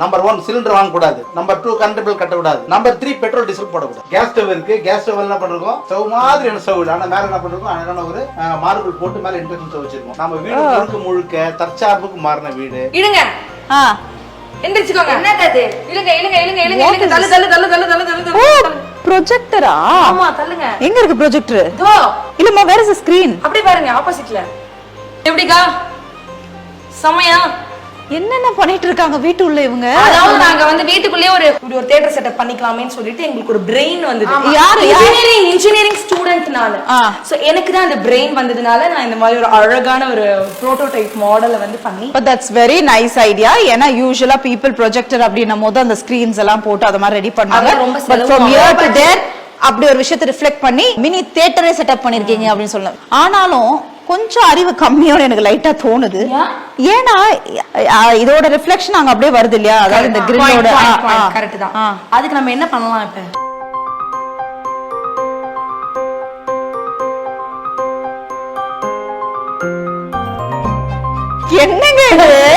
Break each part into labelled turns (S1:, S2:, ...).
S1: Number 1 cylinder வாங்க கூடாது. Number 2 current bill கட்ட கூடாது. நம்பர் 3 பெட்ரோல் டீசல் போடக்கூடாது. கேஸ் ஸ்டவ் இருக்கு. கேஸ் ஸ்டவ் என்ன பண்ணிருக்கோம், ஸ்டவ் மாதிரி என்ன ஸ்டவ் இல்ல, ஆனா மேல என்ன பண்ணிருக்கோம், அழகான ஒரு மார்பிள் போட்டு மேல இன்டெக்ஷன் ஸ்டவ் வச்சிருக்கோம். நம்ம வீடு முழுக்க முழுக்க தற்சார்புக்கு மாறின வீடு.
S2: இடுங்க எந்திரிச்சுக்கோங்க. என்னது அது? இழுங்க இழுங்க இழுங்க இழுங்க இழுங்க தள்ளு தள்ளு தள்ளு தள்ளு தள்ளு தள்ளு.
S3: ஓ ப்ரொஜெக்டரா?
S2: ஆமா தள்ளுங்க.
S3: எங்க இருக்கு ப்ரொஜெக்டர்?
S2: இதோ
S3: இல்லம்மா, வேர் இஸ் தி ஸ்கிரீன்?
S2: அப்படியே பாருங்க ஆப்போசிட்ல. எப்படிக்கா சமயா
S3: என்னென்ன பண்ணிட்டு இருக்காங்க வீட்டுக்குள்ள இவங்க?
S2: அதாவது நாங்க வந்து வீட்டுக்குள்ளே ஒரு தியேட்டர் செட்டப் பண்ணிக்கலாமேன்னு சொல்லிட்டு எங்களுக்கு ஒரு பிரெயின் வந்தது.
S3: யாரு?
S2: இன்ஜினியரிங் ஸ்டூடெண்ட்னால. சோ எனக்கு தான் அந்த பிரெயின் வந்ததுனால நான் இந்த மாதிரி ஒரு அழகான ஒரு புரோட்டோடைப் மாடலை வந்து பண்ணி.
S3: But that's very nice idea. ஏனா யூசுவலா people projector அப்படினும் போது அந்த ஸ்கிரீன்ஸ் எல்லாம் போட்டு அத மாதிரி ரெடி பண்ணாங்க. But from here to there அப்படி ஒரு விஷயத்தை ரிஃப்ளெக்ட் பண்ணி மினி தியேட்டரே செட்டப் பண்ணிருக்கீங்க அப்படின்னு சொல்லலாம். ஆனாலும் கொஞ்சம் அறிவு கம்மியோன்னு எனக்கு லைட்டா தோணுது. ஏன்னா இதோட ரிஃப்ளெக்ஷன் அங்க அப்படியே வருது இல்லையா, அதாவது இந்த கிரில்லோட.
S2: கரெக்ட் தான். அதுக்கு நம்ம என்ன பண்ணலாம் இப்ப?
S3: என்னங்க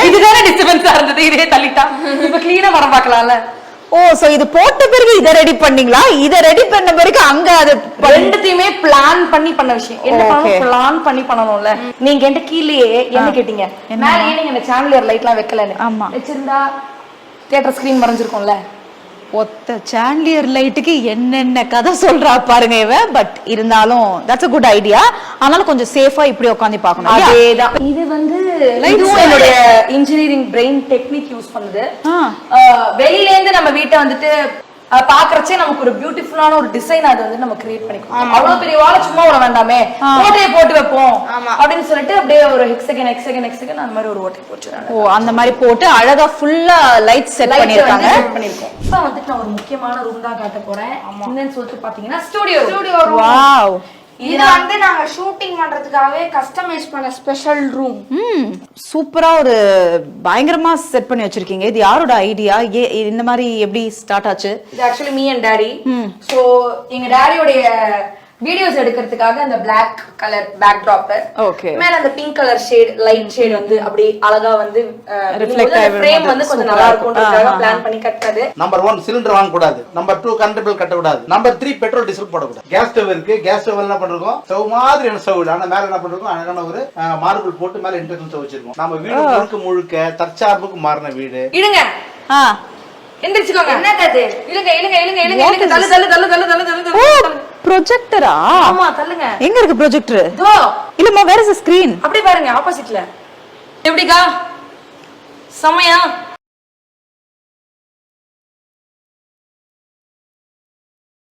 S2: இதுதானே டிஸ்டர்பன்ஸா இருந்தது, இதே தள்ளிட்டா. இப்ப கிளீனா வர பார்க்கலாம்ல.
S3: ஓ சோ இது போட்ட பிறகு இத ரெடி பண்ணீங்களா? இத ரெடி பண்ண பிறகு அங்க அது
S2: ரெண்டுத்தையுமே பிளான் பண்ணி பண்ண விஷயம். என்ன பண்ணணும், பிளான் பண்ணி பண்ணணும்ல. நீங்க என்கிட்ட கீழேயே என்ன கேட்டீங்க, மேலே நீங்க இந்த சாண்டிலியர் லைட்லாம் வைக்கலன்னு.
S3: ஆமா,
S2: வச்சிருந்தா தியேட்டர் ஸ்கிரீன் மறைஞ்சிருக்கும்ல.
S3: ஒத்த சாண்டிலியர் லைட்டுக்கு என்னென்ன கதை சொல்றா பாருங்க இவ. பட் இருந்தாலும் தட்ஸ் a good idea. ஆனாலும் கொஞ்சம் சேஃபா இப்படி உட்கார்ந்து பார்க்கணும்.
S2: அதேதான். இது வந்து இதுவும் என்னோட இன்ஜினியரிங் பிரெயின் டெக்னிக் யூஸ் பண்ணுது. வெளியில இருந்து நம்ம வீட்டை வந்துட்டு பாக்குறச்சே நமக்கு ஒரு பியூட்டிஃபுல்லான ஒரு டிசைன் அது வந்து நம்ம கிரியேட் பண்ணிக்கலாம். அவ்வளவு பெரிய வாழை சும்மா விட வேண்டாமே, ஓட்டையை போட்டு வைப்போம் அப்படின்னு சொல்லிட்டு அப்படியே ஒரு ஹெக்ஸகன் அந்த மாதிரி ஒரு ஓட்டை போட்டுறாங்க.
S3: ஓ அந்த மாதிரி போட்டு அழகா ஃபுல்லா லைட் செட் பண்ணிருக்காங்க.
S2: இப்ப வந்துட்டு நான் ஒரு முக்கியமான ரூம் தான் காட்ட போறேன். என்னன்னு சொல்லிட்டு பாத்தீங்கன்னா ஸ்டுடியோ ரூம்.
S3: வாவ்,
S4: இது வந்து நாங்க ஷூட்டிங் பண்றதுக்காகவே கஸ்டமைஸ் பண்ண ஸ்பெஷல் ரூம்.
S3: சூப்பரா ஒரு பயங்கரமா செட் பண்ணி வச்சிருக்கீங்க. இது யாரோட ஐடியா? இந்த மாதிரி எப்படி ஸ்டார்ட் ஆச்சு?
S2: இது actually me and daddy. So எங்க டாடியோட வீடியோஸ் எடுக்கிறதுக்காக அந்த Black கலர் பேக்ட்ராப்,
S3: ஓகே,
S2: மேல அந்த pink colour shade light shade வந்து அப்படி அழகா வந்து ரிஃப்ளெக்ட் ஆகி ஃப்ரேம் வந்து கொஞ்சம் நல்லா இருக்கும்ன்றதுக்காக பிளான் பண்ணி கட்டது.
S1: நம்பர் 1 சிலிண்டர் வாங்க கூடாது. நம்பர் 2 கரண்ட் பில் கட்ட கூடாது. நம்பர் 3 பெட்ரோல் டீசல் போடக்கூடாது. கேஸ் ஸ்டவ் இருக்கு. கேஸ் ஸ்டவ் என்ன பண்ணிருக்கோம், ஸ்டவ் மாதிரி என்ன ஸ்டவ் இல்ல, ஆனா மேல என்ன பண்ணிருக்கோம், அழகான ஒரு மார்பிள் போட்டு மேல இன்டெக்ஷன் ஸ்டவ் வச்சிருக்கோம். நம்ம வீடு முழுக்க முழுக்க தற்சார்புக்கு மாறின வீடு.
S2: இடுங்க எந்திரிச்சுக்கோங்க. என்னது அது? இழுங்க இழுங்க இழுங்க இழுங்க இழுங்க தள்ளு தள்ளு தள்ளு தள்ளு தள்ளு தள்ளு.
S3: ஓ ப்ரொஜெக்டரா?
S2: ஆமா தள்ளுங்க.
S3: எங்க இருக்கு ப்ரொஜெக்டர்?
S2: இதோ
S3: இல்லம்மா, வேர் இஸ் தி ஸ்கிரீன்?
S2: அப்படியே பாருங்க ஆப்போசிட்ல. எப்படிக்கா சமயா